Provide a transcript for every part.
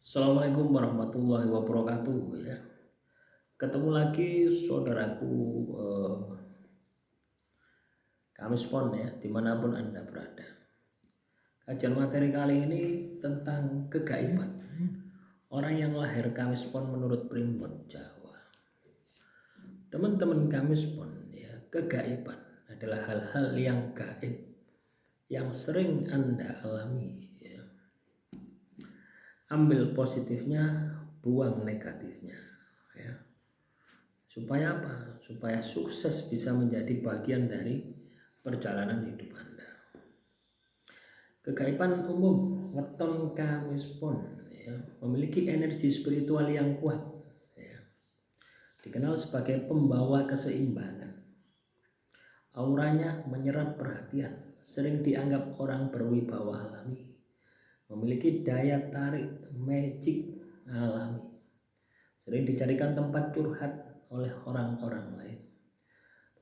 Assalamualaikum warahmatullahi wabarakatuh ya. Ketemu lagi saudaraku, Kamis Pon ya, dimanapun Anda berada. Kajian materi kali ini tentang kegaiban orang yang lahir Kamis Pon menurut Primbon Jawa. Teman-teman Kamis Pon ya, kegaiban adalah hal-hal yang gaib yang sering Anda alami ya. Ambil positifnya, buang negatifnya ya. Supaya apa? Supaya sukses bisa menjadi bagian dari perjalanan hidup Anda. Kegaiban umum weton Kamis Pon ya, memiliki energi spiritual yang kuat ya. Dikenal sebagai pembawa keseimbangan. Auranya menyerap perhatian, sering dianggap orang berwibawa alami, memiliki daya tarik magic alami, sering dicarikan tempat curhat oleh orang-orang lain.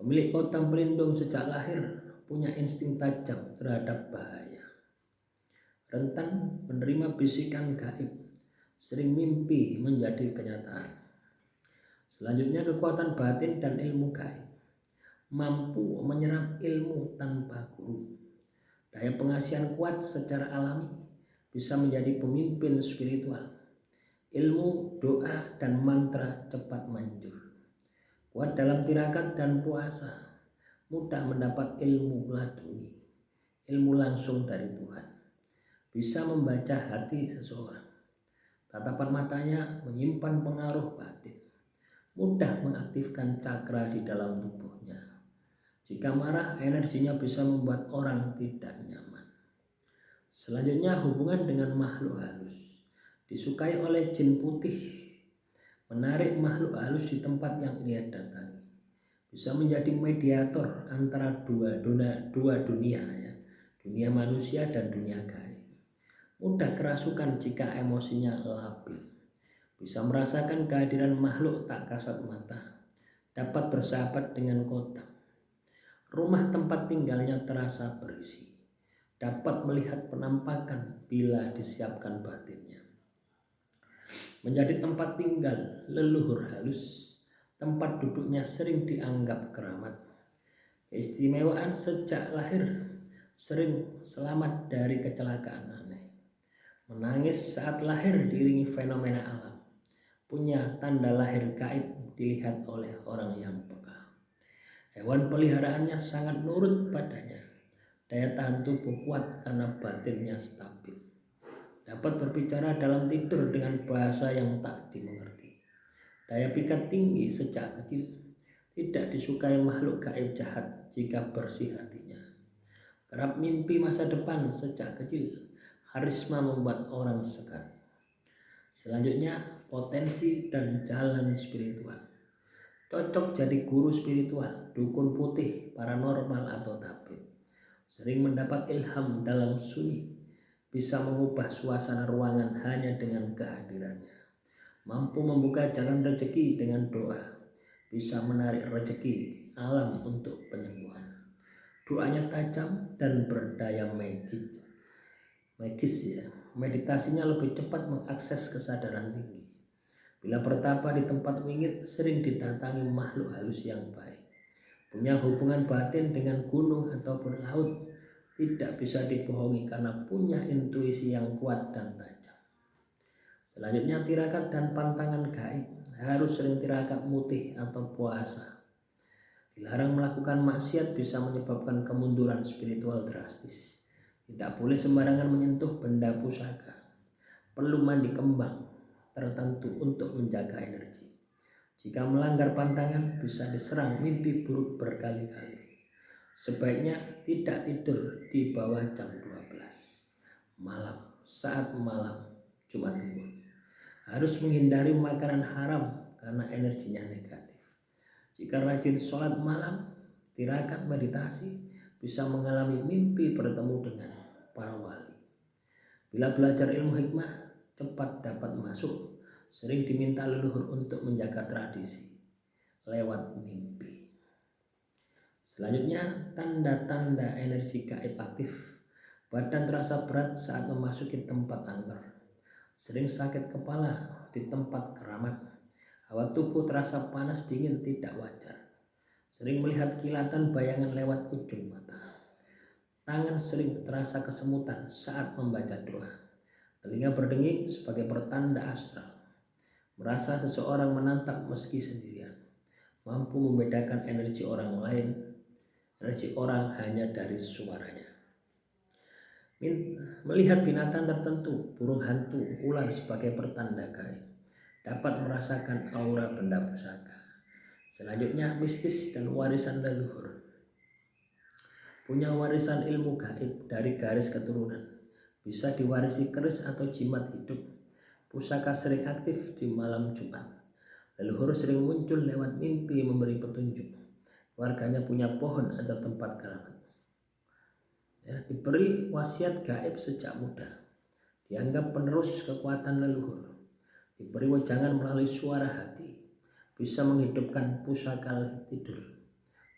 Pemilik kota pelindung sejak lahir punya insting tajam terhadap bahaya. Rentan menerima bisikan gaib, sering mimpi menjadi kenyataan. Selanjutnya kekuatan batin dan ilmu gaib, mampu menyerap ilmu tanpa guru. Daya pengasihan kuat secara alami, bisa menjadi pemimpin spiritual. Ilmu, doa, dan mantra cepat manjur. Kuat dalam tirakat dan puasa, mudah mendapat ilmu laduni, ilmu langsung dari Tuhan. Bisa membaca hati seseorang. Tatapan matanya menyimpan pengaruh batin. Mudah mengaktifkan cakra di dalam tubuhnya. Jika marah, energinya bisa membuat orang tidak nyaman. Selanjutnya hubungan dengan makhluk halus. Disukai oleh jin putih, menarik makhluk halus di tempat yang ia datangi. Bisa menjadi mediator antara dua dunia ya, dunia manusia dan dunia gaib. Mudah kerasukan jika emosinya labil. Bisa merasakan kehadiran makhluk tak kasat mata. Dapat bersahabat dengan kotak. Rumah tempat tinggalnya terasa berisi. Dapat melihat penampakan bila disiapkan batinnya. Menjadi tempat tinggal leluhur halus, tempat duduknya sering dianggap keramat. Keistimewaan sejak lahir, sering selamat dari kecelakaan aneh. Menangis saat lahir diiringi fenomena alam. Punya tanda lahir gaib dilihat oleh orang yang peka. Hewan peliharaannya sangat nurut padanya. Daya tahan tubuh kuat karena batinnya stabil. Dapat berbicara dalam tidur dengan bahasa yang tak dimengerti. Daya pikat tinggi sejak kecil. Tidak disukai makhluk gaib jahat jika bersih hatinya. Kerap mimpi masa depan sejak kecil. Harisma membuat orang segan. Selanjutnya potensi dan jalan spiritual. Cocok jadi guru spiritual, dukun putih, paranormal atau tabib. Sering mendapat ilham dalam sunyi, bisa mengubah suasana ruangan hanya dengan kehadirannya. Mampu membuka jalan rezeki dengan doa, bisa menarik rezeki alam untuk penyembuhan. Doanya tajam dan berdaya magis ya. Meditasinya lebih cepat mengakses kesadaran tinggi. Bila bertapa di tempat wingit, sering didatangi makhluk halus yang baik. Punya hubungan batin dengan gunung ataupun laut, tidak bisa dibohongi karena punya intuisi yang kuat dan tajam. Selanjutnya tirakat dan pantangan gaib. Harus sering tirakat mutih atau puasa. Dilarang melakukan maksiat bisa menyebabkan kemunduran spiritual drastis. Tidak boleh sembarangan menyentuh benda pusaka. Perlu mandi kembang tertentu untuk menjaga energi. Jika melanggar pantangan bisa diserang mimpi buruk berkali-kali. Sebaiknya tidak tidur di bawah jam 12 malam saat malam Jumat Kliwon. Harus menghindari makanan haram karena energinya negatif. Jika rajin sholat malam, tirakat meditasi, bisa mengalami mimpi bertemu dengan para wali. Bila belajar ilmu hikmah, cepat dapat masuk. Sering diminta leluhur untuk menjaga tradisi lewat mimpi. Selanjutnya, tanda-tanda energi gaib aktif. Badan terasa berat saat memasuki tempat angker. sering sakit kepala di tempat keramat, hawa tubuh terasa panas dingin tidak wajar, sering melihat kilatan bayangan lewat ujung mata, tangan sering terasa kesemutan saat membaca doa, telinga berdenging sebagai pertanda astral, merasa seseorang menatap meski sendirian, mampu membedakan energi orang lain, energi orang hanya dari suaranya. Melihat binatang tertentu, burung hantu, ular sebagai pertanda gaib, dapat merasakan aura benda pusaka. Selanjutnya, mistis dan warisan leluhur. Punya warisan ilmu gaib dari garis keturunan, bisa diwarisi keris atau jimat hidup. Pusaka sering aktif di malam Jumat. Leluhur sering muncul lewat mimpi memberi petunjuk. Warganya punya pohon atau tempat keramat. Diberi wasiat gaib sejak muda, dianggap penerus kekuatan leluhur, diberi wejangan melalui suara hati, bisa menghidupkan pusaka tidur,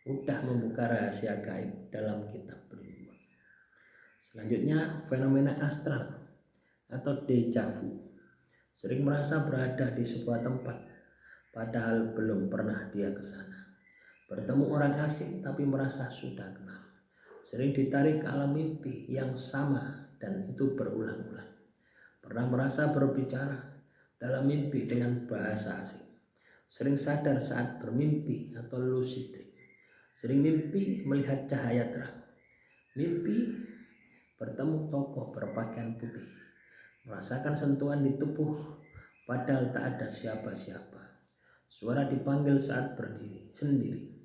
mudah membuka rahasia gaib dalam kitab penumbang. Selanjutnya, fenomena astral atau deja vu, sering merasa berada di sebuah tempat padahal belum pernah dia ke sana, bertemu orang asing tapi merasa sudah kenal, sering ditarik ke alam mimpi yang sama dan itu berulang-ulang. Pernah merasa berbicara dalam mimpi dengan bahasa asing. Sering sadar saat bermimpi atau lucid dream. Sering mimpi melihat cahaya terang. Mimpi bertemu tokoh berpakaian putih. Merasakan sentuhan di tubuh padahal tak ada siapa-siapa. Suara dipanggil saat berdiri sendiri.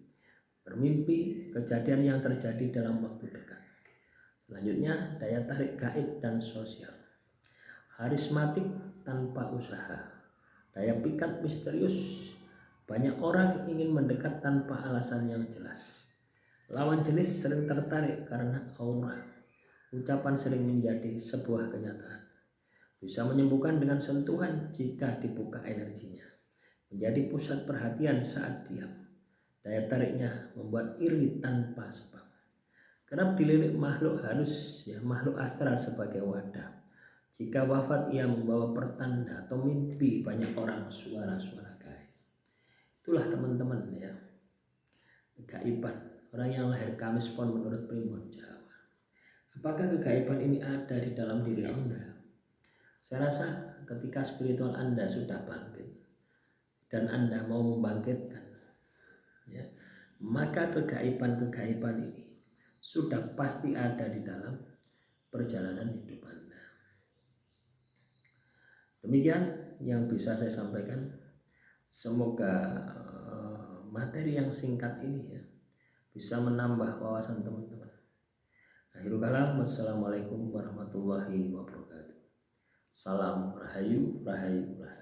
Bermimpi kejadian yang terjadi dalam waktu dekat. Selanjutnya, daya tarik gaib dan sosial. Karismatik tanpa usaha. Daya pikat misterius. Banyak orang ingin mendekat tanpa alasan yang jelas. Lawan jenis sering tertarik karena aura. Ucapan sering menjadi sebuah kenyataan. Bisa menyembuhkan dengan sentuhan jika dibuka energinya. Menjadi pusat perhatian saat diam. Daya tariknya membuat iri tanpa sebab. Kerap dilirik makhluk makhluk astral sebagai wadah. Jika wafat ia membawa pertanda atau mimpi banyak orang suara-suara gaib. Itulah teman-teman ya, kegaiban orang yang lahir Kamis Pon menurut Primbon Jawa. Apakah kegaiban ini ada di dalam diri Anda? Saya rasa ketika spiritual Anda sudah bangkit dan Anda mau membangkitkan, ya, maka kegaiban-kegaiban ini sudah pasti ada di dalam perjalanan hidup Anda. Demikian yang bisa saya sampaikan. Semoga materi yang singkat ini ya bisa menambah wawasan teman-teman. Akhirul kalam, wassalamualaikum warahmatullahi wabarakatuh. Salam rahayu, rahayu, rahayu.